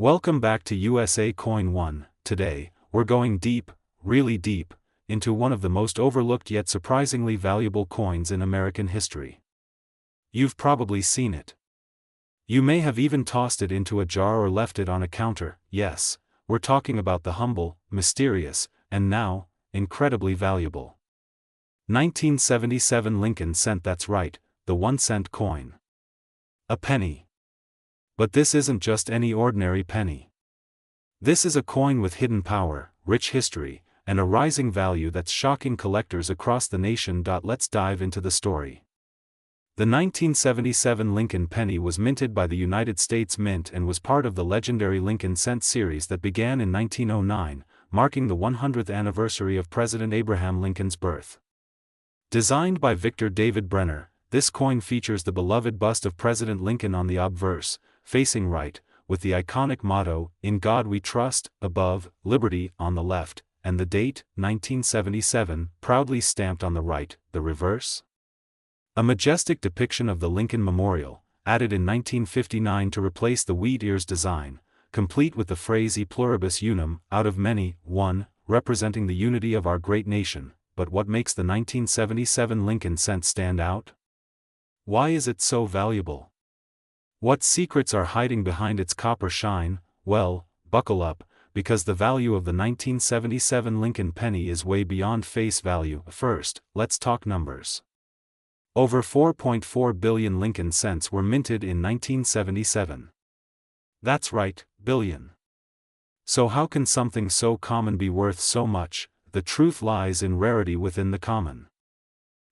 Welcome back to USA Coin 1. Today, we're going deep, really deep, into one of the most overlooked yet surprisingly valuable coins in American history. You've probably seen it. You may have even tossed it into a jar or left it on a counter. Yes, we're talking about the humble, mysterious, and now, incredibly valuable 1977 Lincoln cent. That's right, the 1-cent coin. A penny. But this isn't just any ordinary penny. This is a coin with hidden power, rich history, and a rising value that's shocking collectors across the nation. Let's dive into the story. The 1977 Lincoln penny was minted by the United States Mint and was part of the legendary Lincoln cent series that began in 1909, marking the 100th anniversary of President Abraham Lincoln's birth. Designed by Victor David Brenner, this coin features the beloved bust of President Lincoln on the obverse, facing right, with the iconic motto, "In God We Trust," above, "Liberty," on the left, and the date, 1977, proudly stamped on the right, the reverse. A majestic depiction of the Lincoln Memorial, added in 1959 to replace the wheat ears design, complete with the phrase "E pluribus unum," out of many, one, representing the unity of our great nation. But what makes the 1977 Lincoln cent stand out? Why is it so valuable? What secrets are hiding behind its copper shine? Well, buckle up, because the value of the 1977 Lincoln penny is way beyond face value. First, let's talk numbers. Over 4.4 billion Lincoln cents were minted in 1977. That's right, billion. So how can something so common be worth so much? The truth lies in rarity within the common.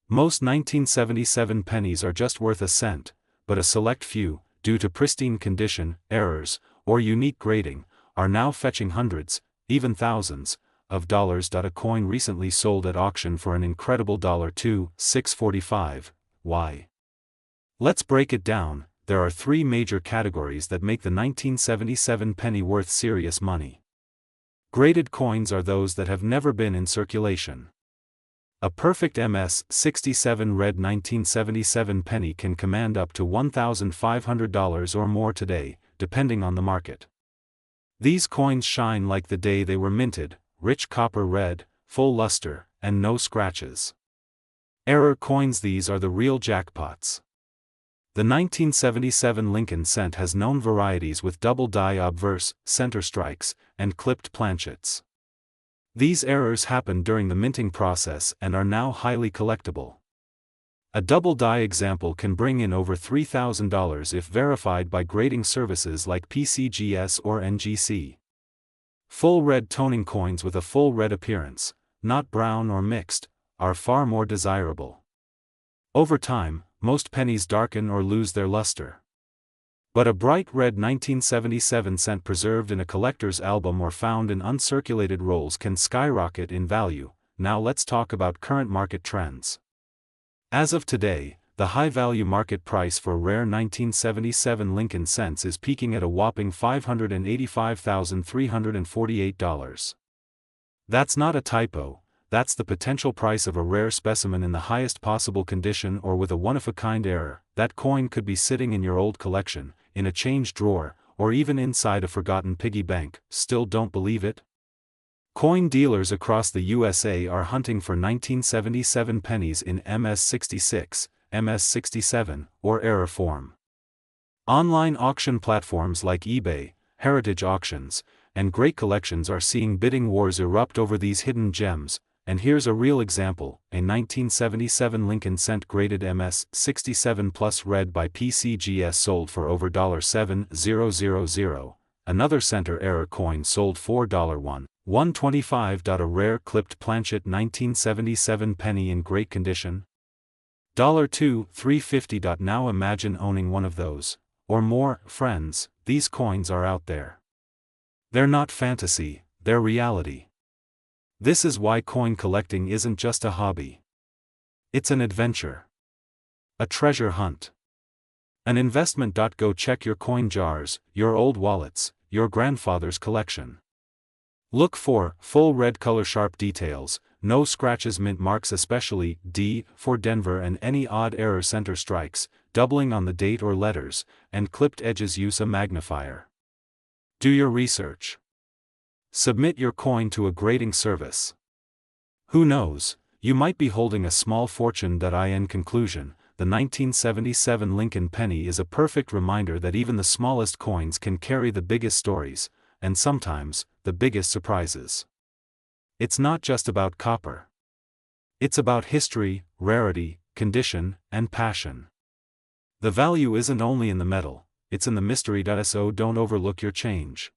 Most 1977 pennies are just worth a cent, but a select few, due to pristine condition, errors, or unique grading, are now fetching hundreds, even thousands, of dollars. A coin recently sold at auction for an incredible $2,645. Why? Let's break it down. There are three major categories that make the 1977 penny worth serious money. Graded coins are those that have never been in circulation. A perfect MS-67 red 1977 penny can command up to $1,500 or more today, depending on the market. These coins shine like the day they were minted, rich copper red, full luster, and no scratches. Error coins. These are the real jackpots. The 1977 Lincoln cent has known varieties with double die obverse, center strikes, and clipped planchets. These errors happened during the minting process and are now highly collectible. A double die example can bring in over $3,000 if verified by grading services like PCGS or NGC. Full red toning coins with a full red appearance, not brown or mixed, are far more desirable. Over time, most pennies darken or lose their luster. But a bright red 1977 cent preserved in a collector's album or found in uncirculated rolls can skyrocket in value. Now let's talk about current market trends. As of today, the high-value market price for rare 1977 Lincoln cents is peaking at a whopping $585,348. That's not a typo. That's the potential price of a rare specimen in the highest possible condition or with a one-of-a-kind error. That coin could be sitting in your old collection, in a change drawer, or even inside a forgotten piggy bank. Still don't believe it? Coin dealers across the USA are hunting for 1977 pennies in MS-66, MS-67, or error form. Online auction platforms like eBay, Heritage Auctions, and Great Collections are seeing bidding wars erupt over these hidden gems. And here's a real example, a 1977 Lincoln cent graded MS-67 Plus red by PCGS sold for over $7,000. Another center error coin sold for $125. A rare clipped planchet 1977 penny in great condition. $2,350. Now imagine owning one of those, or more. Friends, these coins are out there. They're not fantasy, they're reality. This is why coin collecting isn't just a hobby. It's an adventure. A treasure hunt. An investment. Go check your coin jars, your old wallets, your grandfather's collection. Look for full red color, sharp details, no scratches, mint marks, especially D for Denver, and any odd error center strikes, doubling on the date or letters, and clipped edges. Use a magnifier. Do your research. Submit your coin to a grading service. Who knows, you might be holding a small fortune. In conclusion, the 1977 Lincoln penny is a perfect reminder that even the smallest coins can carry the biggest stories, and sometimes, the biggest surprises. It's not just about copper. It's about history, rarity, condition, and passion. The value isn't only in the metal, it's in the mystery. So don't overlook your change.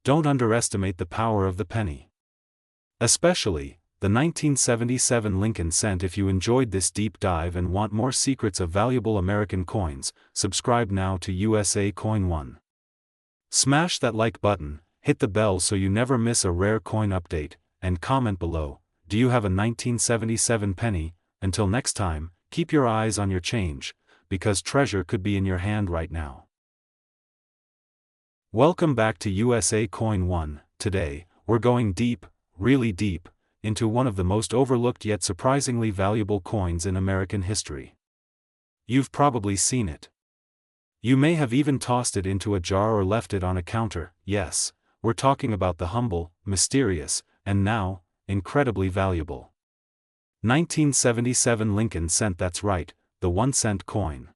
Don't underestimate the power of the penny. Especially, the 1977 Lincoln cent. If you enjoyed this deep dive and want more secrets of valuable American coins, subscribe now to USA Coin 1. Smash that like button, hit the bell so you never miss a rare coin update, and comment below, do you have a 1977 penny? Until next time, keep your eyes on your change, because treasure could be in your hand right now. Welcome back to USA Coin 1. Today, we're going deep, really deep, into one of the most overlooked yet surprisingly valuable coins in American history. You've probably seen it. You may have even tossed it into a jar or left it on a counter. Yes, we're talking about the humble, mysterious, and now, incredibly valuable 1977 Lincoln cent. That's right, the 1-cent coin.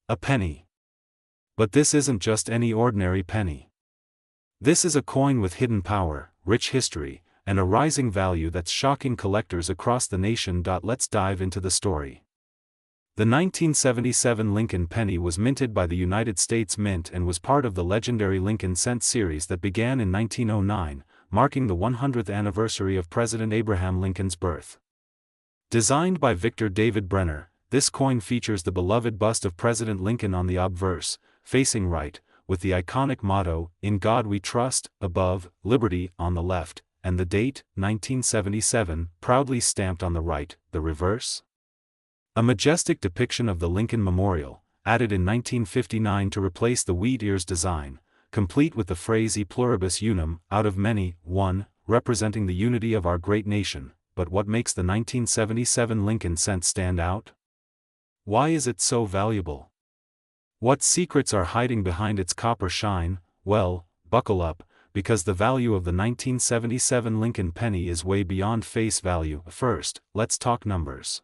A penny. But this isn't just any ordinary penny. This is a coin with hidden power, rich history, and a rising value that's shocking collectors across the nation. Let's dive into the story. The 1977 Lincoln penny was minted by the United States Mint and was part of the legendary Lincoln cent series that began in 1909, marking the 100th anniversary of President Abraham Lincoln's birth. Designed by Victor David Brenner, this coin features the beloved bust of President Lincoln on the obverse, facing right, with the iconic motto, "In God We Trust," above, "Liberty," on the left, and the date, 1977, proudly stamped on the right. The reverse? A majestic depiction of the Lincoln Memorial, added in 1959 to replace the wheat ears design, complete with the phrase "E pluribus unum," out of many, one, representing the unity of our great nation. But what makes the 1977 Lincoln cent stand out? Why is it so valuable? What secrets are hiding behind its copper shine? Well, buckle up, because the value of the 1977 Lincoln penny is way beyond face value. First, let's talk numbers.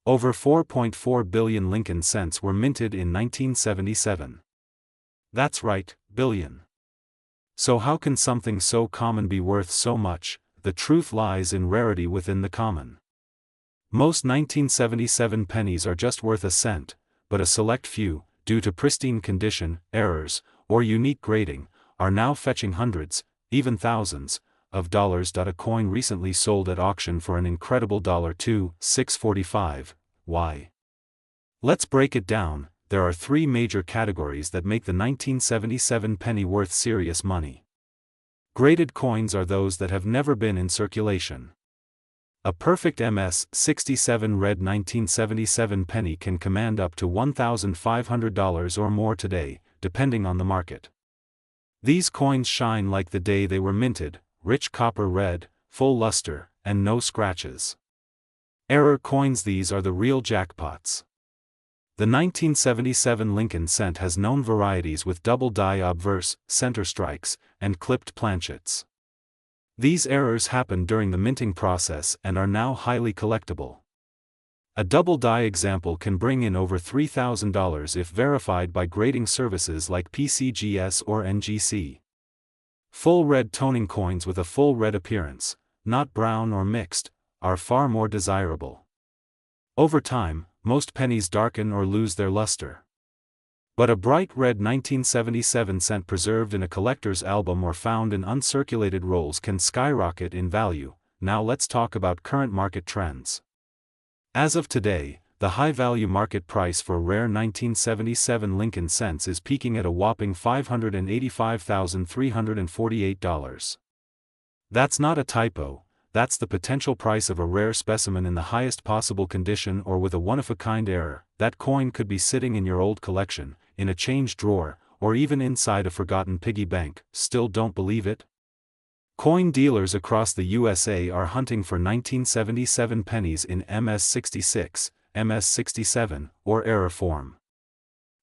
Over 4.4 billion Lincoln cents were minted in 1977. That's right, billion. So how can something so common be worth so much? The truth lies in rarity within the common. Most 1977 pennies are just worth a cent, but a select few, due to pristine condition, errors, or unique grading, are now fetching hundreds, even thousands, of dollars. A coin recently sold at auction for an incredible $2,645. Why? Let's break it down. There are three major categories that make the 1977 penny worth serious money. Graded coins are those that have never been in circulation. A perfect MS-67 red 1977 penny can command up to $1,500 or more today, depending on the market. These coins shine like the day they were minted, rich copper red, full luster, and no scratches. Error coins: these are the real jackpots. The 1977 Lincoln cent has known varieties with double die obverse, center strikes, and clipped planchets. These errors happened during the minting process and are now highly collectible. A double die example can bring in over $3,000 if verified by grading services like PCGS or NGC. Full red toning coins with a full red appearance, not brown or mixed, are far more desirable. Over time, most pennies darken or lose their luster. But a bright red 1977 cent preserved in a collector's album or found in uncirculated rolls can skyrocket in value. Now let's talk about current market trends. As of today, the high-value market price for rare 1977 Lincoln cents is peaking at a whopping $585,348. That's not a typo, that's the potential price of a rare specimen in the highest possible condition or with a one-of-a-kind error. That coin could be sitting in your old collection, in a change drawer, or even inside a forgotten piggy bank. Still don't believe it? Coin dealers across the USA are hunting for 1977 pennies in MS-66, MS-67, or error form.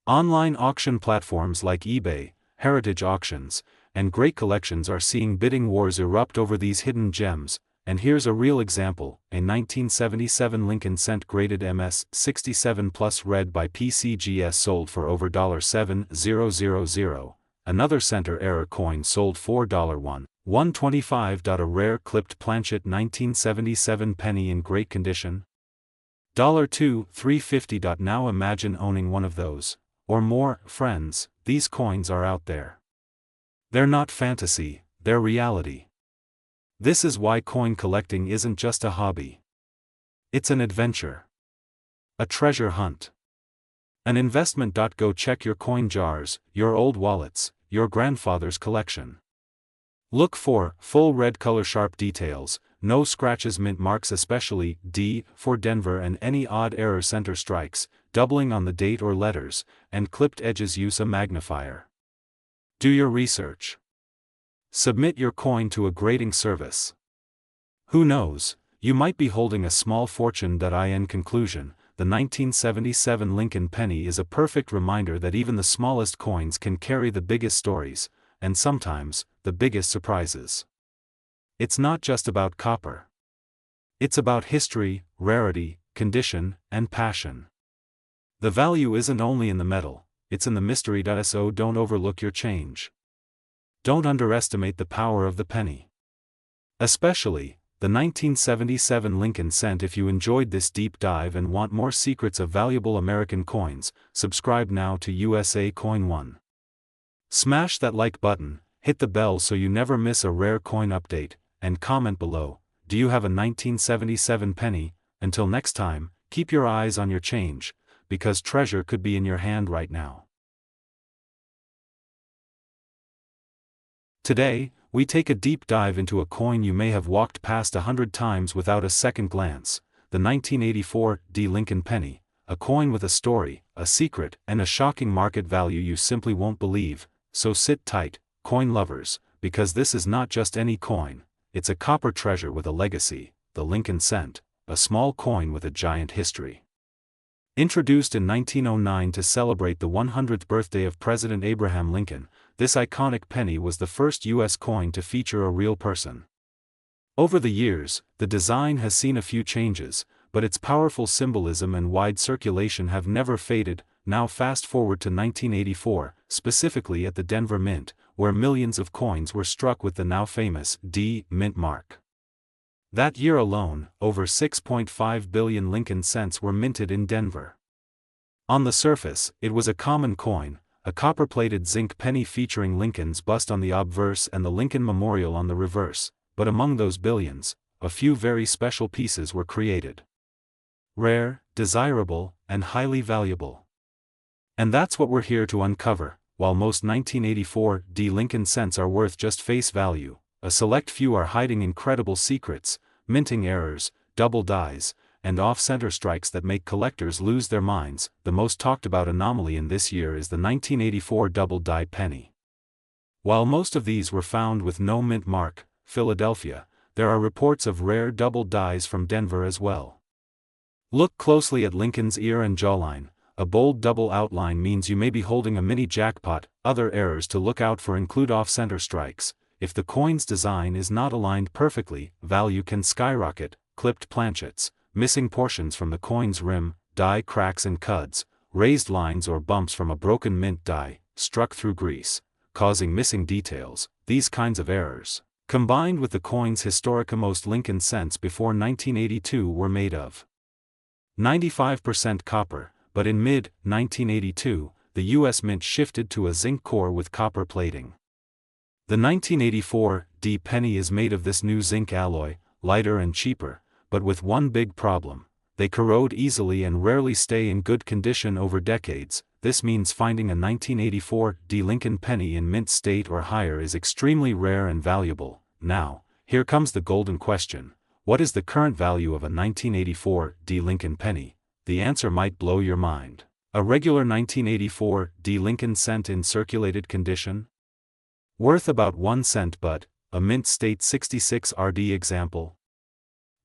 Online auction platforms like eBay heritage auctions, and great collections are seeing bidding wars erupt over these hidden gems. And here's a real example: a 1977 Lincoln Cent graded MS 67 Plus red by PCGS sold for over $7,000. Another center error coin sold for $1.125. A rare clipped planchet 1977 penny in great condition, $2,350. Now imagine owning one of those, or more. Friends, these coins are out there. They're not fantasy, they're reality. This is why coin collecting isn't just a hobby. It's an adventure. A treasure hunt. An investment. Go check your coin jars, your old wallets, your grandfather's collection. Look for full red color, sharp details, no scratches, mint marks, especially D for Denver, and any odd error center strikes, doubling on the date or letters, and clipped edges. Use a magnifier. Do your research. Submit your coin to a grading service. Who knows, you might be holding a small fortune. In conclusion, the 1977 Lincoln penny is a perfect reminder that even the smallest coins can carry the biggest stories, and sometimes, the biggest surprises. It's not just about copper. It's about history, rarity, condition, and passion. The value isn't only in the metal, it's in the mystery. So don't overlook your change. Don't underestimate the power of the penny. Especially, the 1977 Lincoln Cent. If you enjoyed this deep dive and want more secrets of valuable American coins, subscribe now to USA Coin One. Smash that like button, hit the bell so you never miss a rare coin update, and comment below, do you have a 1977 penny? Until next time, keep your eyes on your change, because treasure could be in your hand right now. Today, we take a deep dive into a coin you may have walked past 100 times without a second glance, the 1984 Lincoln penny, a coin with a story, a secret, and a shocking market value you simply won't believe. So sit tight, coin lovers, because this is not just any coin, it's a copper treasure with a legacy, the Lincoln Cent, a small coin with a giant history. Introduced in 1909 to celebrate the 100th birthday of President Abraham Lincoln, this iconic penny was the first U.S. coin to feature a real person. Over the years, the design has seen a few changes, but its powerful symbolism and wide circulation have never faded. Now fast forward to 1984, specifically at the Denver Mint, where millions of coins were struck with the now famous D Mint mark. That year alone, over 6.5 billion Lincoln cents were minted in Denver. On the surface, it was a common coin, a copper-plated zinc penny featuring Lincoln's bust on the obverse and the Lincoln Memorial on the reverse, but among those billions, a few very special pieces were created. Rare, desirable, and highly valuable. And that's what we're here to uncover. While most 1984 Lincoln cents are worth just face value, a select few are hiding incredible secrets, minting errors, double dies, and off-center strikes that make collectors lose their minds. The most talked about anomaly in this year is the 1984 double die penny. While most of these were found with no mint mark, Philadelphia, there are reports of rare double dies from Denver as well. Look closely at Lincoln's ear and jawline. A bold double outline means you may be holding a mini jackpot. Other errors to look out for include off-center strikes. If the coin's design is not aligned perfectly, value can skyrocket. Clipped planchets, missing portions from the coin's rim, die cracks and cuds, raised lines or bumps from a broken mint die, struck through grease, causing missing details. These kinds of errors, combined with the coin's historic, most Lincoln cents before 1982 were made of 95% copper, but in mid-1982, the U.S. Mint shifted to a zinc core with copper plating. The 1984 penny is made of this new zinc alloy, lighter and cheaper, but with one big problem: they corrode easily and rarely stay in good condition over decades. This means finding a 1984 Lincoln penny in mint state or higher is extremely rare and valuable. Now, here comes the golden question: what is the current value of a 1984 Lincoln penny? The answer might blow your mind. A regular 1984 Lincoln cent in circulated condition? Worth about 1 cent, but a mint state 66 RD example?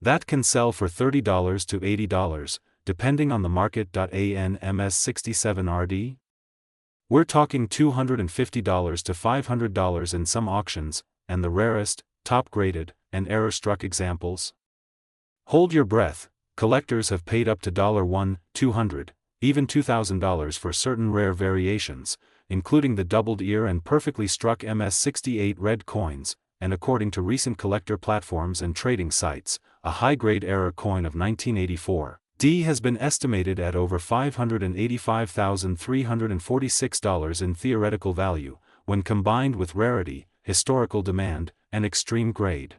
That can sell for $30 to $80, depending on the market. MS 67 RD? We're talking $250 to $500 in some auctions, and the rarest, top-graded, and error-struck examples. Hold your breath, collectors have paid up to $1, $200, even $2,000 for certain rare variations, including the doubled ear and perfectly struck MS-68 red coins, and according to recent collector platforms and trading sites, a high-grade error coin of 1984. D has been estimated at over $585,346 in theoretical value, when combined with rarity, historical demand, and extreme grade.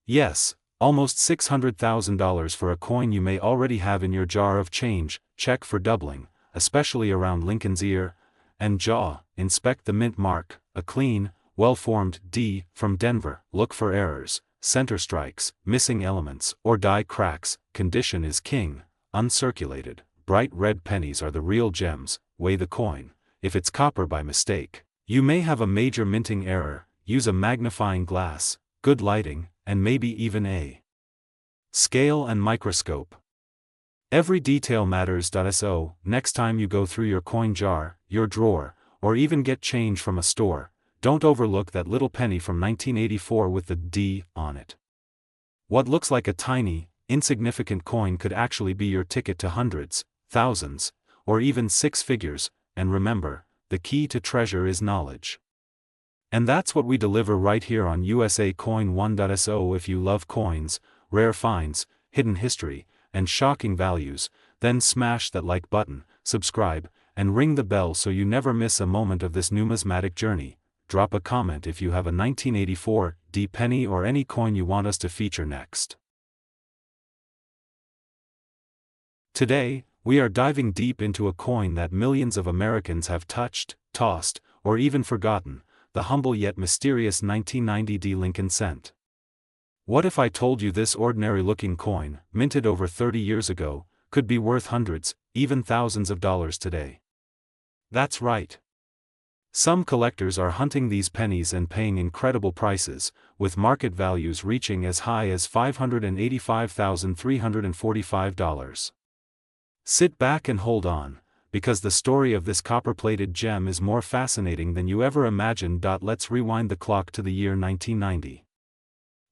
Yes, almost $600,000 for a coin you may already have in your jar of change. Check for doubling, especially around Lincoln's ear and jaw. Inspect the mint mark, a clean, well-formed D from Denver. Look for errors, center strikes, missing elements, or die cracks. Condition is king. Uncirculated, bright red pennies are the real gems. Weigh the coin. If it's copper by mistake, you may have a major minting error. Use a magnifying glass, good lighting, and maybe even a scale and microscope. Every detail matters. So, next time you go through your coin jar, your drawer, or even get change from a store, don't overlook that little penny from 1984 with the D on it. What looks like a tiny, insignificant coin could actually be your ticket to hundreds, thousands, or even six figures. And remember, the key to treasure is knowledge. And that's what we deliver right here on USA Coin 1.so. If you love coins, rare finds, hidden history, and shocking values, then smash that like button, subscribe, and ring the bell so you never miss a moment of this numismatic journey. Drop a comment if you have a 1984 D penny or any coin you want us to feature next. Today, we are diving deep into a coin that millions of Americans have touched, tossed, or even forgotten, the humble yet mysterious 1990 D Lincoln cent. What if I told you this ordinary-looking coin, minted over 30 years ago, could be worth hundreds, even thousands of dollars today? That's right. Some collectors are hunting these pennies and paying incredible prices, with market values reaching as high as $585,345. Sit back and hold on, because the story of this copper-plated gem is more fascinating than you ever imagined. Let's rewind the clock to the year 1990.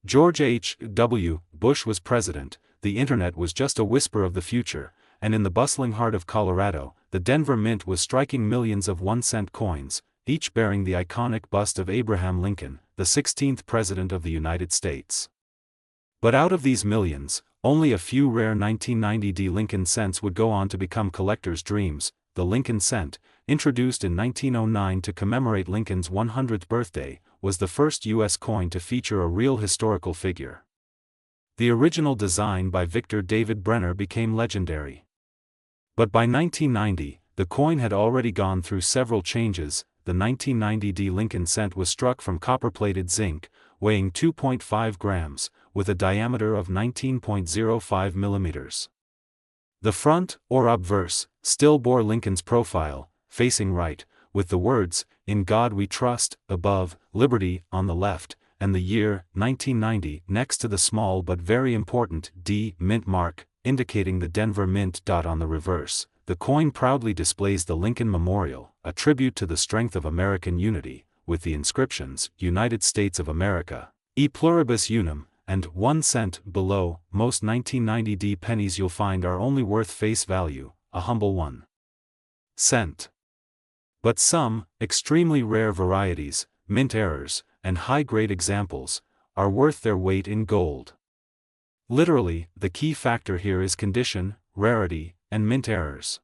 George H.W. Bush was president, the internet was just a whisper of the future, and in the bustling heart of Colorado, the Denver Mint was striking millions of 1-cent coins, each bearing the iconic bust of Abraham Lincoln, the 16th President of the United States. But out of these millions, only a few rare 1990 D Lincoln cents would go on to become collectors' dreams. The Lincoln cent, introduced in 1909 to commemorate Lincoln's 100th birthday, was the first U.S. coin to feature a real historical figure. The original design by Victor David Brenner became legendary. But by 1990, the coin had already gone through several changes. The 1990 D Lincoln cent was struck from copper-plated zinc, weighing 2.5 grams, with a diameter of 19.05 millimeters. The front, or obverse, still bore Lincoln's profile, facing right, with the words, "In God We Trust," above, "Liberty," on the left, and the year, 1990, next to the small but very important D mint mark, indicating the Denver Mint. On the reverse, the coin proudly displays the Lincoln Memorial, a tribute to the strength of American unity, with the inscriptions, "United States of America, E Pluribus Unum," and 1 cent below. Most 1990 D pennies you'll find are only worth face value, a humble 1 cent. But some, extremely rare varieties, mint errors, and high-grade examples, are worth their weight in gold. Literally, the key factor here is condition, rarity, and mint errors.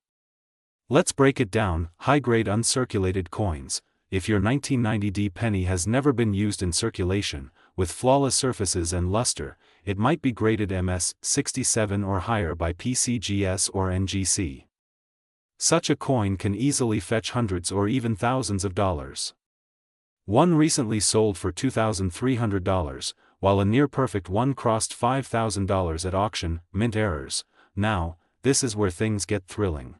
Let's break it down. High-grade uncirculated coins. If your 1990 D penny has never been used in circulation, with flawless surfaces and luster, it might be graded MS-67 or higher by PCGS or NGC. Such a coin can easily fetch hundreds or even thousands of dollars. One recently sold for $2,300, while a near-perfect one crossed $5,000 at auction. Mint errors. Now, this is where things get thrilling.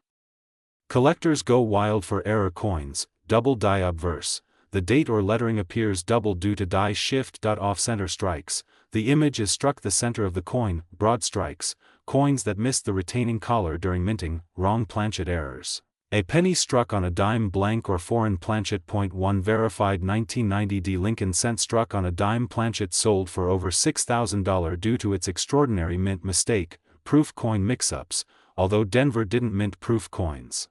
Collectors go wild for error coins. Double die obverse. The date or lettering appears double due to die shift. Off-center strikes. The image is struck the center of the coin. Broad strikes. Coins that missed the retaining collar during minting. Wrong planchet errors. A penny struck on a dime blank or foreign planchet. Point 1 Verified 1990 D. Lincoln cent struck on a dime planchet sold for over $6,000 due to its extraordinary mint mistake, proof coin mix-ups, although Denver didn't mint proof coins.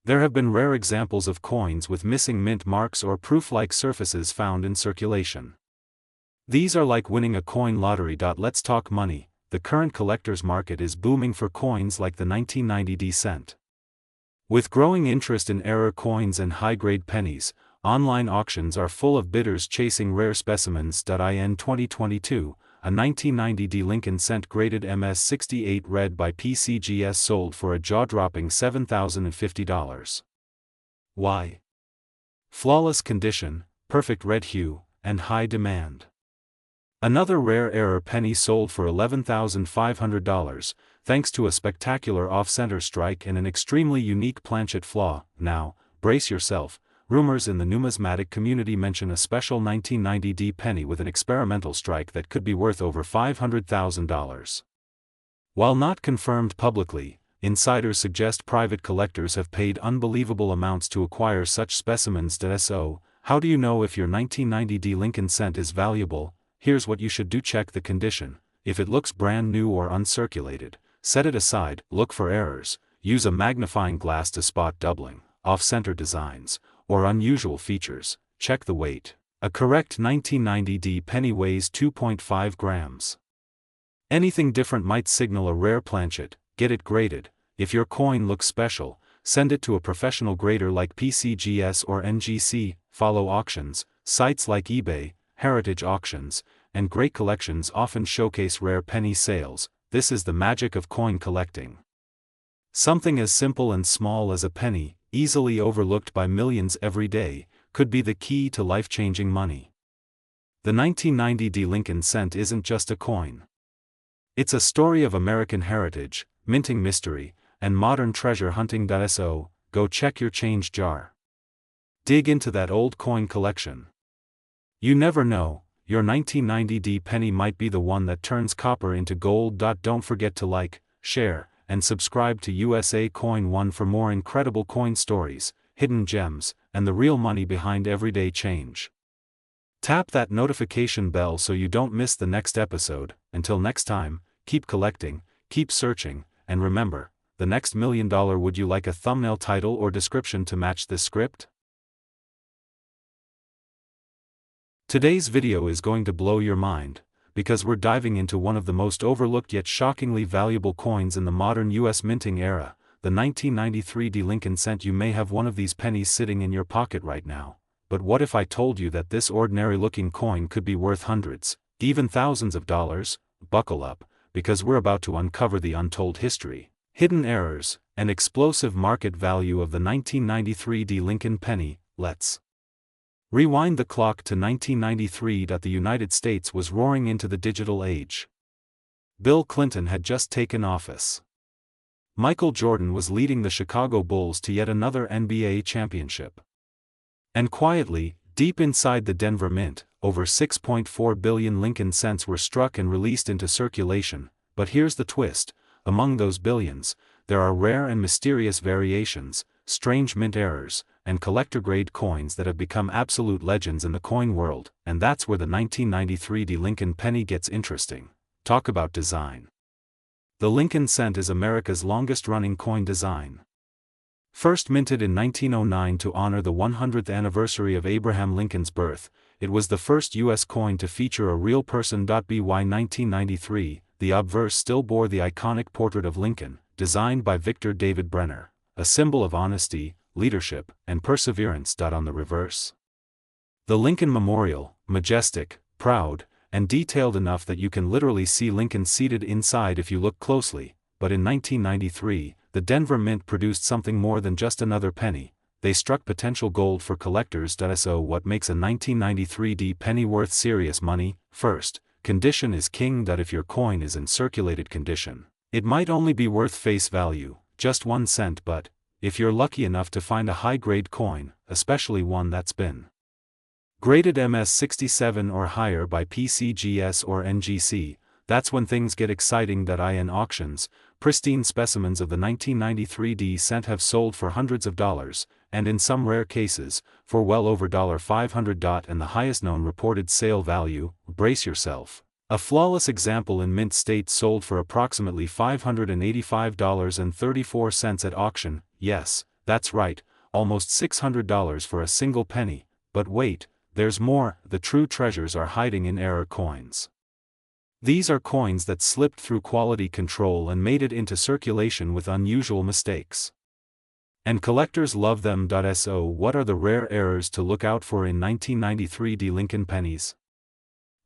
There have been rare examples of coins with missing mint marks or proof-like surfaces found in circulation. These are like winning a coin lottery. Let's talk money. The current collector's market is booming for coins like the 1990 D cent. With growing interest in error coins and high-grade pennies, online auctions are full of bidders chasing rare specimens. In 2022, a 1990 D Lincoln cent graded MS-68 red by PCGS sold for a jaw-dropping $7,050. Why? Flawless condition, perfect red hue, and high demand. Another rare error penny sold for $11,500, thanks to a spectacular off-center strike and an extremely unique planchet flaw. Now, brace yourself, rumors in the numismatic community mention a special 1990 D penny with an experimental strike that could be worth over $500,000. While not confirmed publicly, insiders suggest private collectors have paid unbelievable amounts to acquire such specimens. So, how do you know if your 1990 D Lincoln cent is valuable? Here's what you should do. Check the condition. If it looks brand new or uncirculated, set it aside. Look for errors. Use a magnifying glass to spot doubling, off-center designs, or unusual features. Check the weight. A correct 1990 D penny weighs 2.5 grams. Anything different might signal a rare planchet. Get it graded. If your coin looks special, send it to a professional grader like PCGS or NGC. Follow auctions. Sites like eBay, Heritage Auctions, and Great Collections often showcase rare penny sales. This is the magic of coin collecting. Something as simple and small as a penny, easily overlooked by millions every day, could be the key to life-changing money. The 1990 D Lincoln cent isn't just a coin. It's a story of American heritage, minting mystery, and modern treasure hunting. So, go check your change jar. Dig into that old coin collection. You never know, your 1990 D penny might be the one that turns copper into gold. Don't forget to like, share, and subscribe to USA Coin One for more incredible coin stories, hidden gems, and the real money behind everyday change. Tap that notification bell so you don't miss the next episode. Until next time, keep collecting, keep searching, and remember, the next $1 million. Would you like a thumbnail title or description to match this script? Today's video is going to blow your mind, because we're diving into one of the most overlooked yet shockingly valuable coins in the modern US minting era, the 1993 D Lincoln cent. You may have one of these pennies sitting in your pocket right now, but what if I told you that this ordinary-looking coin could be worth hundreds, even thousands of dollars? Buckle up, because we're about to uncover the untold history, hidden errors, and explosive market value of the 1993 D Lincoln penny. Let's rewind the clock to 1993. The United States was roaring into the digital age. Bill Clinton had just taken office. Michael Jordan was leading the Chicago Bulls to yet another NBA championship. And quietly, deep inside the Denver Mint, over 6.4 billion Lincoln cents were struck and released into circulation. But here's the twist: among those billions, there are rare and mysterious variations, strange mint errors, and collector-grade coins that have become absolute legends in the coin world. And that's where the 1993 D Lincoln penny gets interesting. Talk about design. The Lincoln cent is America's longest-running coin design. First minted in 1909 to honor the 100th anniversary of Abraham Lincoln's birth, it was the first U.S. coin to feature a real person. By 1993, the obverse still bore the iconic portrait of Lincoln, designed by Victor David Brenner, a symbol of honesty, leadership, and perseverance. On the reverse, the Lincoln Memorial, majestic, proud, and detailed enough that you can literally see Lincoln seated inside if you look closely. But in 1993, the Denver Mint produced something more than just another penny. They struck potential gold for collectors. So what makes a 1993 D penny worth serious money? First, condition is king. If your coin is in circulated condition, it might only be worth face value, just 1 cent. But if you're lucky enough to find a high-grade coin, especially one that's been graded MS-67 or higher by PCGS or NGC, that's when things get exciting. In auctions, pristine specimens of the 1993 cent have sold for hundreds of dollars, and in some rare cases, for well over $500. And the highest known reported sale value, brace yourself. A flawless example in mint state sold for approximately $585.34 at auction. Yes, that's right, almost $600 for a single penny. But wait, there's more. The true treasures are hiding in error coins. These are coins that slipped through quality control and made it into circulation with unusual mistakes. And collectors love them. So what are the rare errors to look out for in 1993 Lincoln pennies?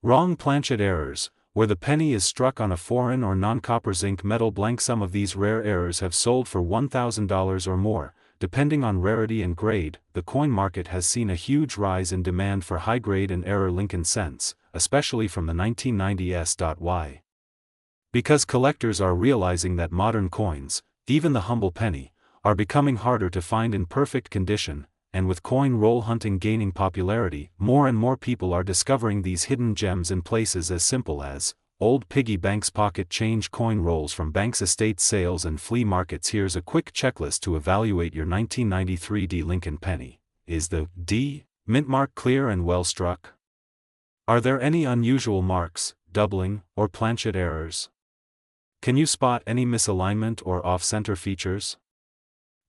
Wrong planchet errors, where the penny is struck on a foreign or non-copper zinc metal blank. Some of these rare errors have sold for $1,000 or more, depending on rarity and grade. The coin market has seen a huge rise in demand for high-grade and error Lincoln cents, especially from the 1990s. Why? Because collectors are realizing that modern coins, even the humble penny, are becoming harder to find in perfect condition, and with coin roll hunting gaining popularity, more and more people are discovering these hidden gems in places as simple as old piggy banks, pocket change coin rolls from banks, estate sales and flea markets. Here's a quick checklist to evaluate your 1993 Lincoln penny. Is the D mint mark clear and well struck? Are there any unusual marks, doubling, or planchet errors? Can you spot any misalignment or off-center features?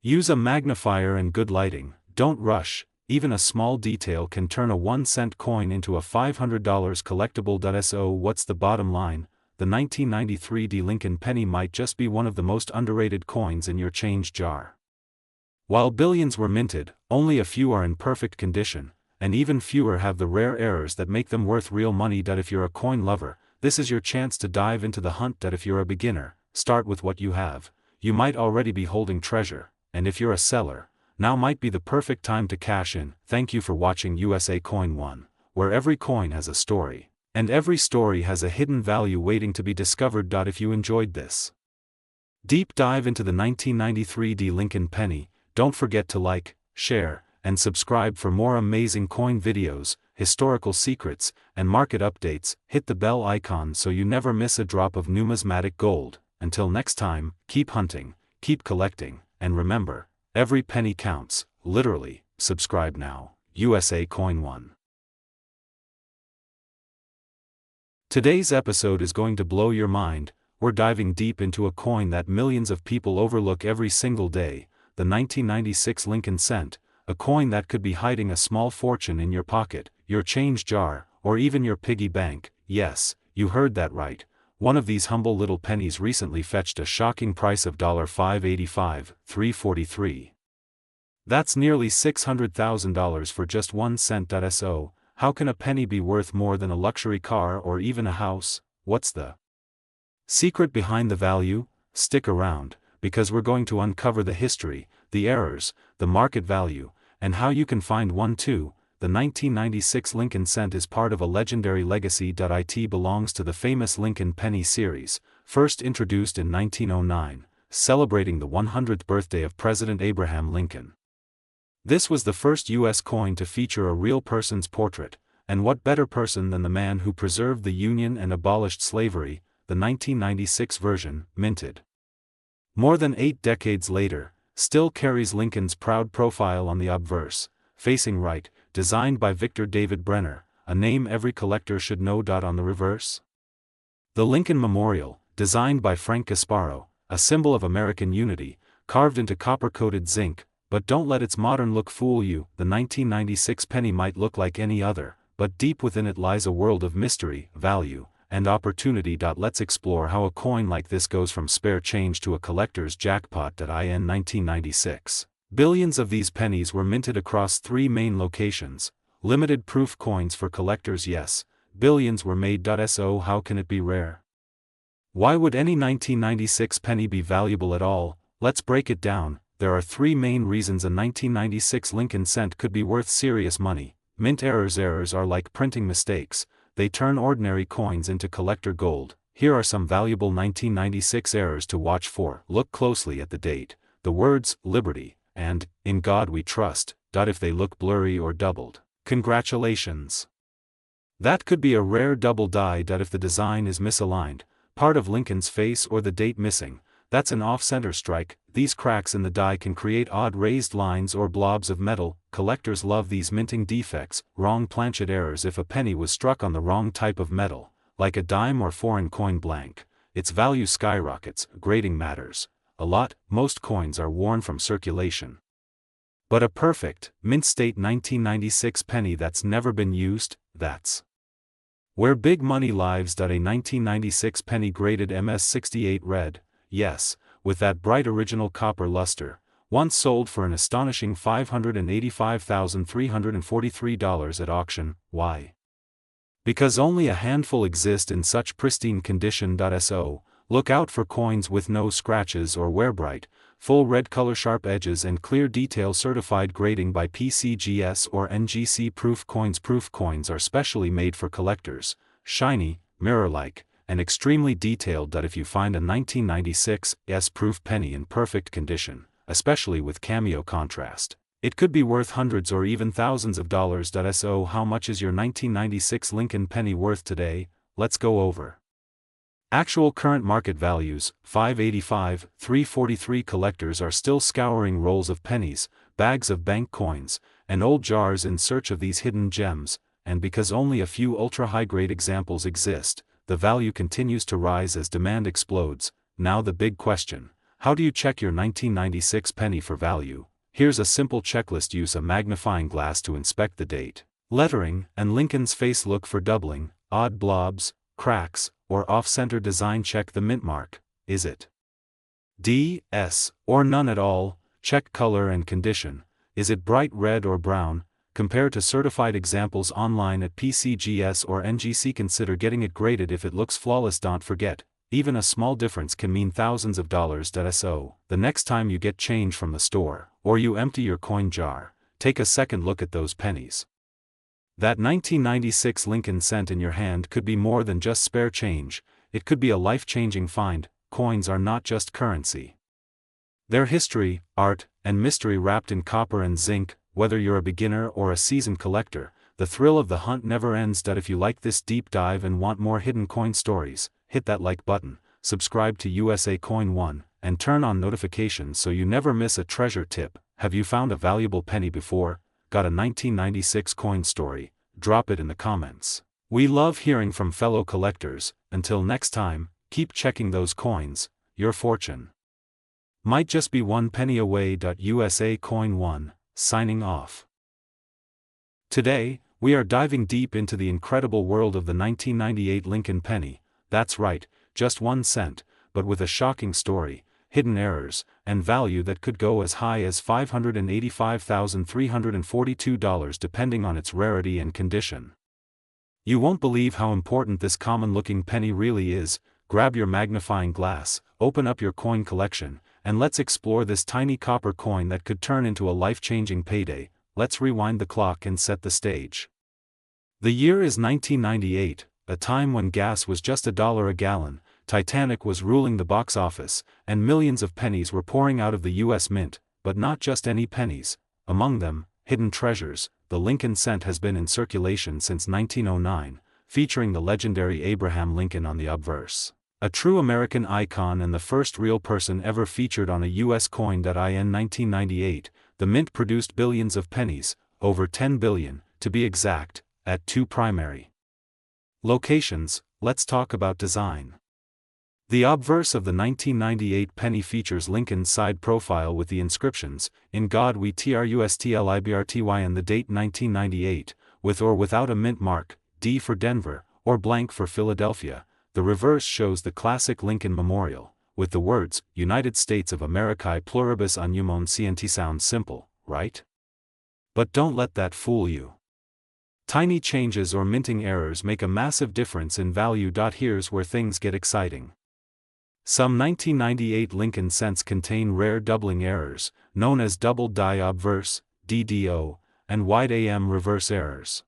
Use a magnifier and good lighting. Don't rush. Even a small detail can turn a 1-cent coin into a $500 collectible. So what's the bottom line? The 1993 Lincoln penny might just be one of the most underrated coins in your change jar. While billions were minted, only a few are in perfect condition, and even fewer have the rare errors that make them worth real money. If you're a coin lover, this is your chance to dive into the hunt. If you're a beginner, start with what you have. You might already be holding treasure, and if you're a seller, now might be the perfect time to cash in. Thank you for watching USA Coin 1, where every coin has a story, and every story has a hidden value waiting to be discovered. If you enjoyed this deep dive into the 1993 Lincoln penny, don't forget to like, share, and subscribe for more amazing coin videos, historical secrets, and market updates. Hit the bell icon so you never miss a drop of numismatic gold. Until next time, keep hunting, keep collecting, and remember, every penny counts, literally. Subscribe now. USA Coin 1. Today's episode is going to blow your mind. We're diving deep into a coin that millions of people overlook every single day, the 1996 Lincoln cent, a coin that could be hiding a small fortune in your pocket, your change jar, or even your piggy bank. Yes, you heard that right. One of these humble little pennies recently fetched a shocking price of $585, $343. That's nearly $600,000 for just 1 cent. So, how can a penny be worth more than a luxury car or even a house? What's the secret behind the value? Stick around, because we're going to uncover the history, the errors, the market value, and how you can find one too. The 1996 Lincoln cent is part of a legendary legacy. It belongs to the famous Lincoln penny series, first introduced in 1909, celebrating the 100th birthday of President Abraham Lincoln. This was the first U.S. coin to feature a real person's portrait, and what better person than the man who preserved the Union and abolished slavery? The 1996 version, minted more than 8 decades later, still carries Lincoln's proud profile on the obverse, facing right, designed by Victor David Brenner, a name every collector should know. On the reverse, the Lincoln Memorial, designed by Frank Gasparo, a symbol of American unity, carved into copper-coated zinc. But don't let its modern look fool you. The 1996 penny might look like any other, but deep within it lies a world of mystery, value, and opportunity. Let's explore how a coin like this goes from spare change to a collector's jackpot. In 1996, billions of these pennies were minted across 3 main locations, limited proof coins for collectors. Yes, billions were made. So how can it be rare? Why would any 1996 penny be valuable at all? Let's break it down. There are 3 main reasons a 1996 Lincoln cent could be worth serious money. Mint errors. Errors are like printing mistakes. They turn ordinary coins into collector gold. Here are some valuable 1996 errors to watch for. Look closely at the date, the words, Liberty, and, In God We Trust. If they look blurry or doubled, congratulations. That could be a rare double die. If the design is misaligned, part of Lincoln's face or the date missing, That's an off-center strike. These cracks in the die can create odd raised lines or blobs of metal. Collectors love these minting defects, wrong planchet errors. If a penny was struck on the wrong type of metal, like a dime or foreign coin blank, its value skyrockets. Grading matters a lot. Most coins are worn from circulation. But a perfect, mint-state 1996 penny that's never been used, that's where big money lives. A 1996 penny graded MS68 red, yes, with that bright original copper luster, once sold for an astonishing $585,343 at auction. Why? Because only a handful exist in such pristine condition. So, look out for coins with no scratches or wear bright, full red color, sharp edges and clear detail. Certified grading by PCGS or NGC. Proof coins. Proof coins are specially made for collectors, shiny, mirror-like, and extremely detailed. If you find a 1996 proof penny in perfect condition, especially with cameo contrast, it could be worth hundreds or even thousands of dollars. So how much is your 1996 Lincoln penny worth today? Let's go over actual current market values. $585, $343. Collectors are still scouring rolls of pennies, bags of bank coins, and old jars in search of these hidden gems, and because only a few ultra-high-grade examples exist, the value continues to rise as demand explodes. Now the big question: how do you check your 1996 penny for value? Here's a simple checklist. Use a magnifying glass to inspect the date, lettering, and Lincoln's face. Look for doubling, odd blobs, cracks, or off-center design. Check the mint mark. Is it D, S, or none at all? Check color and condition. Is it bright red or brown? Compare to certified examples online at PCGS or NGC. Consider getting it graded if it looks flawless. Don't forget, even a small difference can mean thousands of dollars. So, the next time you get change from the store, or you empty your coin jar, take a second look at those pennies. That 1996 Lincoln cent in your hand could be more than just spare change. It could be a life-changing find. Coins are not just currency. They're history, art, and mystery wrapped in copper and zinc. Whether you're a beginner or a seasoned collector, the thrill of the hunt never ends. If you like this deep dive and want more hidden coin stories, hit that like button, subscribe to USA Coin One, and turn on notifications so you never miss a treasure tip. Have you found a valuable penny before? Got a 1996 coin story? Drop it in the comments. We love hearing from fellow collectors. Until next time, keep checking those coins. Your fortune might just be one penny away. USA Coin One, signing off. Today, we are diving deep into the incredible world of the 1998 Lincoln penny. That's right, just 1 cent, but with a shocking story, hidden errors, and value that could go as high as $585,342 depending on its rarity and condition. You won't believe how important this common-looking penny really is. Grab your magnifying glass, open up your coin collection, and let's explore this tiny copper coin that could turn into a life-changing payday. Let's rewind the clock and set the stage. The year is 1998, a time when gas was just $1 a gallon, Titanic was ruling the box office, and millions of pennies were pouring out of the U.S. Mint, but not just any pennies. Among them, hidden treasures. The Lincoln cent has been in circulation since 1909, featuring the legendary Abraham Lincoln on the obverse. A true American icon and the first real person ever featured on a U.S. coin. In 1998, the Mint produced billions of pennies, over 10 billion, to be exact, at 2 primary locations. Let's talk about design. The obverse of the 1998 penny features Lincoln's side profile with the inscriptions, "In God We Trust Liberty," and the date 1998, with or without a mint mark, D for Denver, or blank for Philadelphia. The reverse shows the classic Lincoln Memorial, with the words, "United States of America pluribus unum cent." Sounds simple, right? But don't let that fool you. Tiny changes or minting errors make a massive difference in value. Here's where things get exciting. Some 1998 Lincoln cents contain rare doubling errors, known as double die obverse, DDO, and wide AM reverse errors.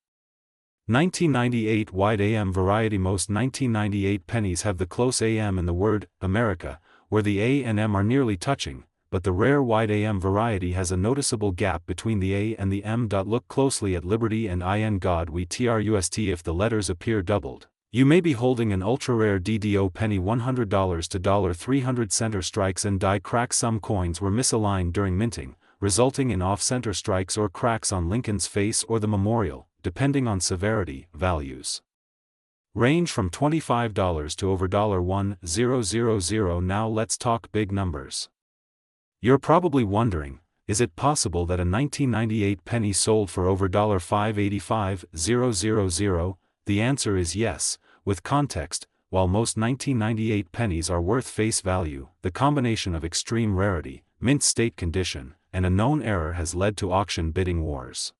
1998 wide AM variety. Most 1998 pennies have the close AM in the word America, where the A and M are nearly touching, but the rare wide AM variety has a noticeable gap between the A and the M. Look closely at Liberty and In God We Trust. If the letters appear doubled, You may be holding an ultra-rare DDO penny $100 to $300 center strikes and die cracks. Some coins were misaligned during minting, resulting in off-center strikes or cracks on Lincoln's face or the memorial, depending on severity. Values range from $25 to over $1,000. Now let's talk big numbers. You're probably wondering, is it possible that a 1998 penny sold for over $585,000? The answer is yes. With context, while most 1998 pennies are worth face value, the combination of extreme rarity, mint state condition, and a known error has led to auction bidding wars.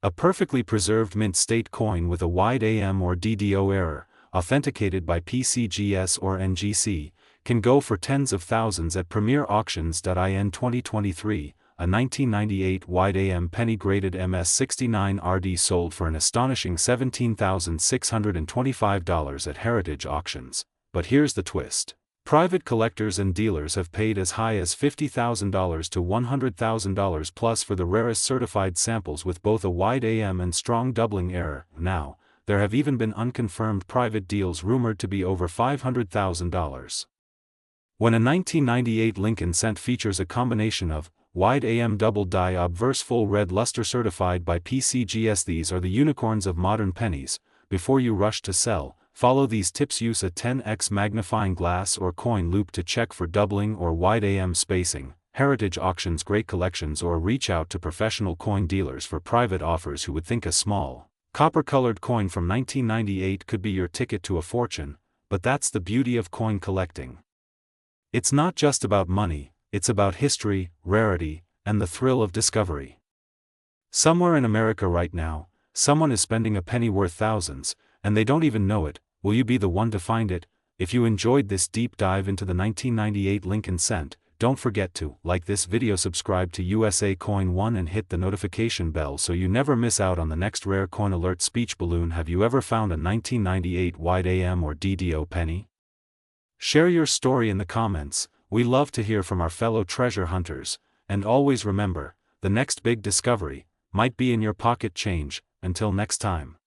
A perfectly preserved mint state coin with a wide AM or DDO error, authenticated by PCGS or NGC, can go for tens of thousands at premier auctions. In 2023, a 1998 wide AM penny graded MS69 RD sold for an astonishing $17,625 at heritage auctions. But here's the twist. Private collectors and dealers have paid as high as $50,000 to $100,000 plus for the rarest certified samples with both a wide AM and strong doubling error. Now, there have even been unconfirmed private deals rumored to be over $500,000. When a 1998 Lincoln cent features a combination of wide AM double die obverse full red luster certified by PCGS, these are the unicorns of modern pennies. Before you rush to sell, follow these tips. Use a 10x magnifying glass or coin loop to check for doubling or wide AM spacing. Heritage auctions, great collections, or reach out to professional coin dealers for private offers who would think a small, copper-colored coin from 1998 could be your ticket to a fortune. But that's the beauty of coin collecting. It's not just about money. It's about history, rarity, and the thrill of discovery. Somewhere in America right now, someone is spending a penny worth thousands, and they don't even know it. Will you be the one to find it? If you enjoyed this deep dive into the 1998 Lincoln cent, don't forget to like this video, subscribe to USA Coin One, and hit the notification bell so you never miss out on the next rare coin alert. Speech balloon. Have you ever found a 1998 wide AM or DDO penny? Share your story in the comments. We love to hear from our fellow treasure hunters, and always remember, the next big discovery might be in your pocket change. Until next time.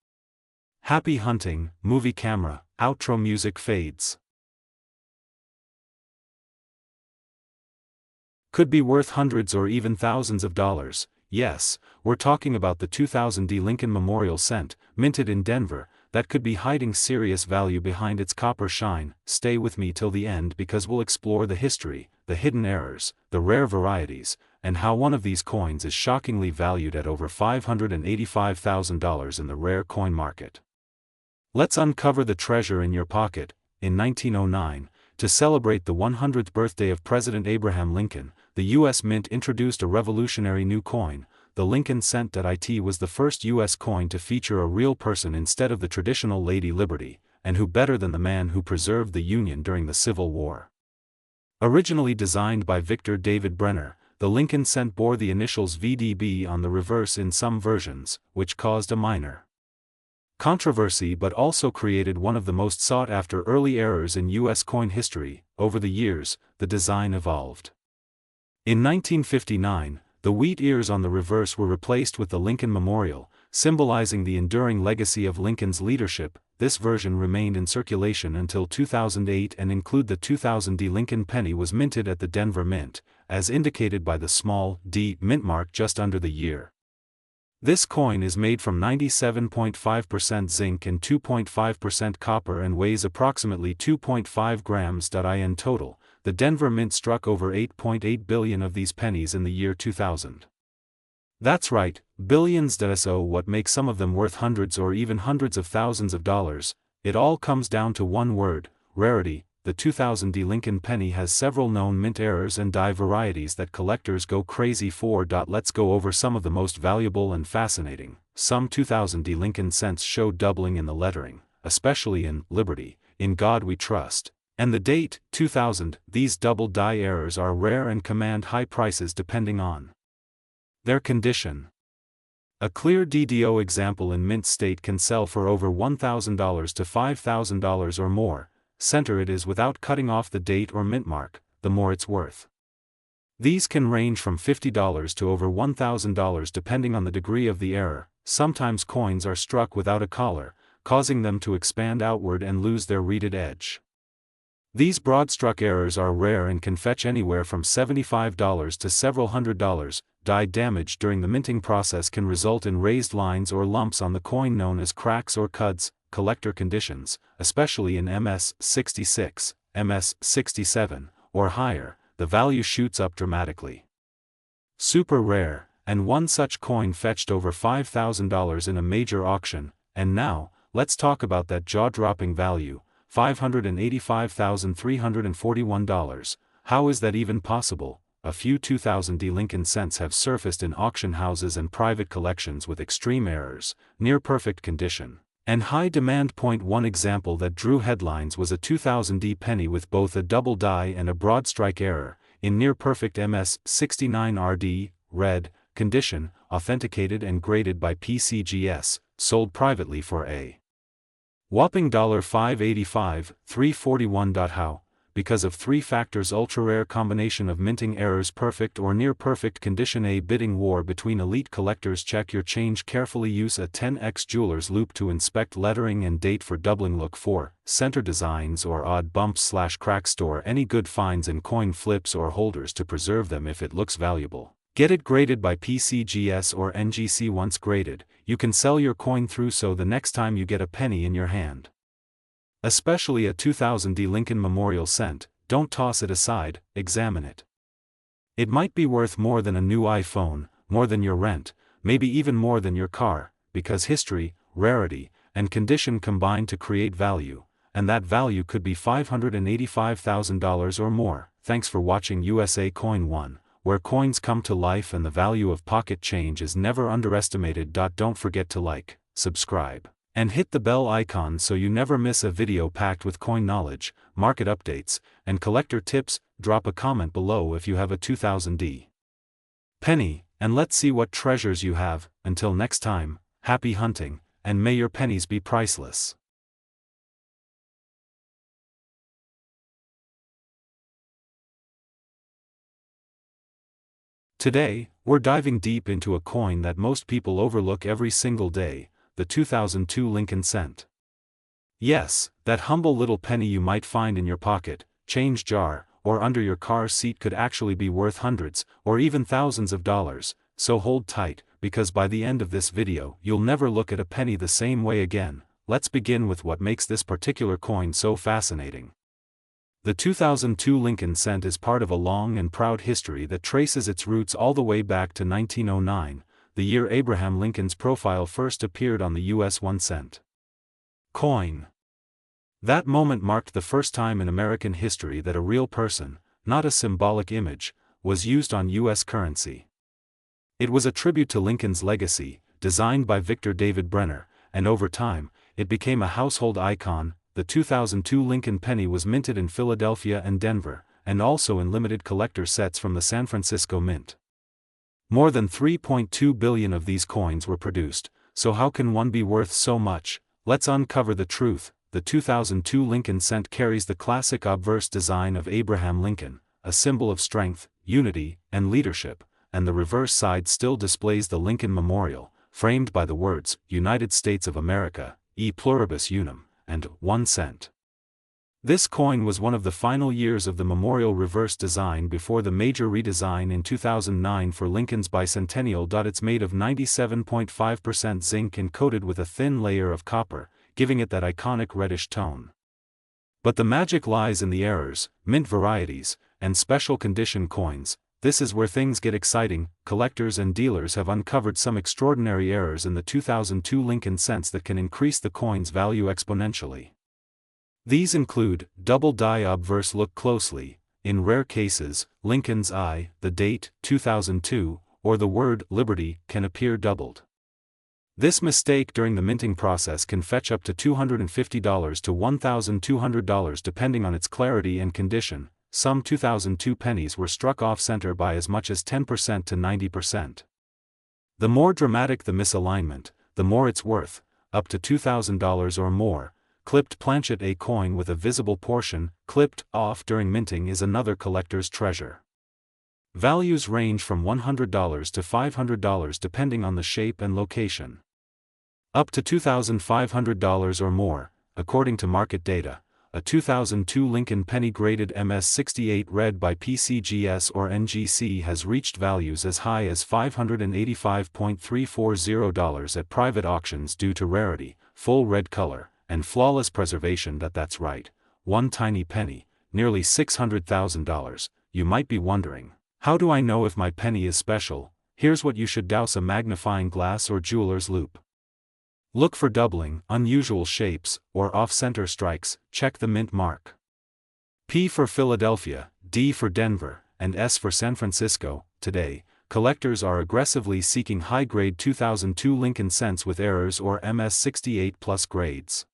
Happy hunting. Movie camera, outro music fades. Could be worth hundreds or even thousands of dollars. Yes, we're talking about the 2000 Lincoln Memorial cent, minted in Denver, that could be hiding serious value behind its copper shine. Stay with me till the end because we'll explore the history, the hidden errors, the rare varieties, and how one of these coins is shockingly valued at over $585,000 in the rare coin market. Let's uncover the treasure in your pocket. In 1909, to celebrate the 100th birthday of President Abraham Lincoln, the U.S. Mint introduced a revolutionary new coin. The Lincoln cent. It was the first U.S. coin to feature a real person instead of the traditional Lady Liberty, and who better than the man who preserved the Union during the Civil War. Originally designed by Victor David Brenner, the Lincoln cent bore the initials VDB on the reverse in some versions, which caused a minor controversy but also created one of the most sought-after early errors in U.S. coin history. Over the years, the design evolved. In 1959, the wheat ears on the reverse were replaced with the Lincoln Memorial, symbolizing the enduring legacy of Lincoln's leadership. This version remained in circulation until 2008 and included the 2000 Lincoln penny was minted at the Denver Mint, as indicated by the small D mint mark just under the year. This coin is made from 97.5% zinc and 2.5% copper and weighs approximately 2.5 grams. In total, the Denver Mint struck over 8.8 billion of these pennies in the year 2000. That's right, billions. So what makes some of them worth hundreds or even hundreds of thousands of dollars? It all comes down to one word: rarity. The 2000 Lincoln penny has several known mint errors and die varieties that collectors go crazy for. Let's go over some of the most valuable and fascinating. Some 2000 Lincoln cents show doubling in the lettering, especially in Liberty, In God We Trust, and the date, 2000. These double die errors are rare and command high prices depending on their condition. A clear DDO example in mint state can sell for over $1,000 to $5,000 or more. Center it is without cutting off the date or mint mark, the more it's worth. These can range from $50 to over $1,000 depending on the degree of the error. Sometimes coins are struck without a collar, causing them to expand outward and lose their reeded edge. These broad-struck errors are rare and can fetch anywhere from $75 to several $100. Die damage during the minting process can result in raised lines or lumps on the coin known as cracks or cuds. Collector conditions, especially in MS-66, MS-67, or higher, the value shoots up dramatically. Super rare, and one such coin fetched over $5,000 in a major auction. And now, let's talk about that jaw-dropping value, $585,341. How is that even possible? A few 2000 Lincoln cents have surfaced in auction houses and private collections with extreme errors, near-perfect condition, and high demand. One example that drew headlines was a 2000 penny with both a double die and a broad strike error, in near-perfect MS-69 RD, red, condition, authenticated and graded by PCGS, sold privately for a whopping $585,341. How? Because of three factors: ultra-rare combination of minting errors, perfect or near-perfect condition, a bidding war between elite collectors. Check your change carefully. Use a 10x jeweler's loupe to inspect lettering and date for doubling. Look for center designs or odd bumps/cracks. Store any good finds in coin flips or holders to preserve them if it looks valuable. Get it graded by PCGS or NGC. Once graded, you can sell your coin through, so the next time you get a penny in your hand, especially a 2000 Lincoln Memorial cent, don't toss it aside, examine it. It might be worth more than a new iPhone, more than your rent, maybe even more than your car, because history, rarity, and condition combine to create value, and that value could be $585,000 or more. Thanks for watching USA Coin 1, where coins come to life and the value of pocket change is never underestimated. Don't forget to like, subscribe, and hit the bell icon so you never miss a video packed with coin knowledge, market updates, and collector tips. Drop a comment below if you have a 2000 penny, and let's see what treasures you have. Until next time, happy hunting, and may your pennies be priceless. Today, we're diving deep into a coin that most people overlook every single day, the 2002 Lincoln cent. Yes, that humble little penny you might find in your pocket, change jar, or under your car seat could actually be worth hundreds, or even thousands of dollars. So hold tight, because by the end of this video you'll never look at a penny the same way again. Let's begin with what makes this particular coin so fascinating. The 2002 Lincoln cent is part of a long and proud history that traces its roots all the way back to 1909, the year Abraham Lincoln's profile first appeared on the US 1 cent coin. That moment marked the first time in American history that a real person, not a symbolic image, was used on US currency. It was a tribute to Lincoln's legacy, designed by Victor David Brenner, and over time, it became a household icon. The 2002 Lincoln penny was minted in Philadelphia and Denver, and also in limited collector sets from the San Francisco Mint. More than 3.2 billion of these coins were produced, so how can one be worth so much? Let's uncover the truth. The 2002 Lincoln cent carries the classic obverse design of Abraham Lincoln, a symbol of strength, unity, and leadership, and the reverse side still displays the Lincoln Memorial, framed by the words, United States of America, e pluribus unum, and 1 cent. This coin was one of the final years of the memorial reverse design before the major redesign in 2009 for Lincoln's bicentennial. It's made of 97.5% zinc and coated with a thin layer of copper, giving it that iconic reddish tone. But the magic lies in the errors, mint varieties, and special condition coins. This is where things get exciting. Collectors and dealers have uncovered some extraordinary errors in the 2002 Lincoln cents that can increase the coin's value exponentially. These include double die obverse. Look closely. In rare cases, Lincoln's I, the date, 2002, or the word liberty can appear doubled. This mistake during the minting process can fetch up to $250 to $1,200 depending on its clarity and condition. Some 2002 pennies were struck off-center by as much as 10% to 90%. The more dramatic the misalignment, the more it's worth, up to $2,000 or more. Clipped planchet. A coin with a visible portion, clipped off during minting is another collector's treasure. Values range from $100 to $500 depending on the shape and location. Up to $2,500 or more, according to market data. A 2002 Lincoln penny graded MS68 read by PCGS or NGC has reached values as high as $585.340 at private auctions due to rarity, full red color, and flawless preservation. That's right, one tiny penny, nearly $600,000. You might be wondering, how do I know if my penny is special? Here's what you should: douse a magnifying glass or jeweler's loupe. Look for doubling, unusual shapes, or off-center strikes. Check the mint mark. P for Philadelphia, D for Denver, and S for San Francisco. Today, collectors are aggressively seeking high-grade 2002 Lincoln cents with errors or MS68 plus grades.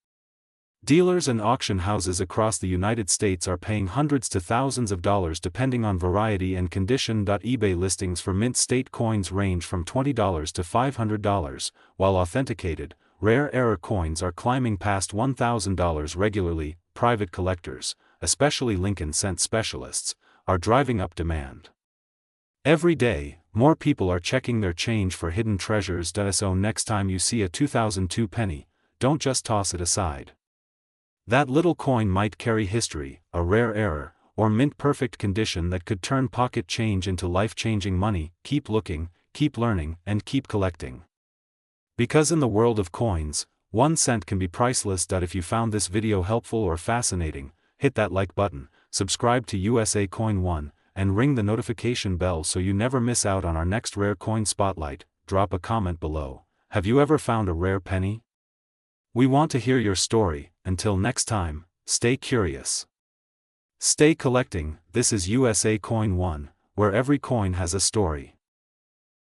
Dealers and auction houses across the United States are paying hundreds to thousands of dollars depending on variety and condition. eBay listings for mint state coins range from $20 to $500, while authenticated, rare error coins are climbing past $1,000 regularly. Private collectors, especially Lincoln cent specialists, are driving up demand. Every day, more people are checking their change for hidden treasures. So next time you see a 2002 penny, don't just toss it aside. That little coin might carry history, a rare error, or mint-perfect condition that could turn pocket change into life-changing money. Keep looking, keep learning, and keep collecting. Because in the world of coins, 1 cent can be priceless. If you found this video helpful or fascinating, hit that like button, subscribe to USA Coin 1, and ring the notification bell so you never miss out on our next rare coin spotlight. Drop a comment below. Have you ever found a rare penny? We want to hear your story. Until next time, stay curious. Stay collecting. This is USA Coin 1, where every coin has a story.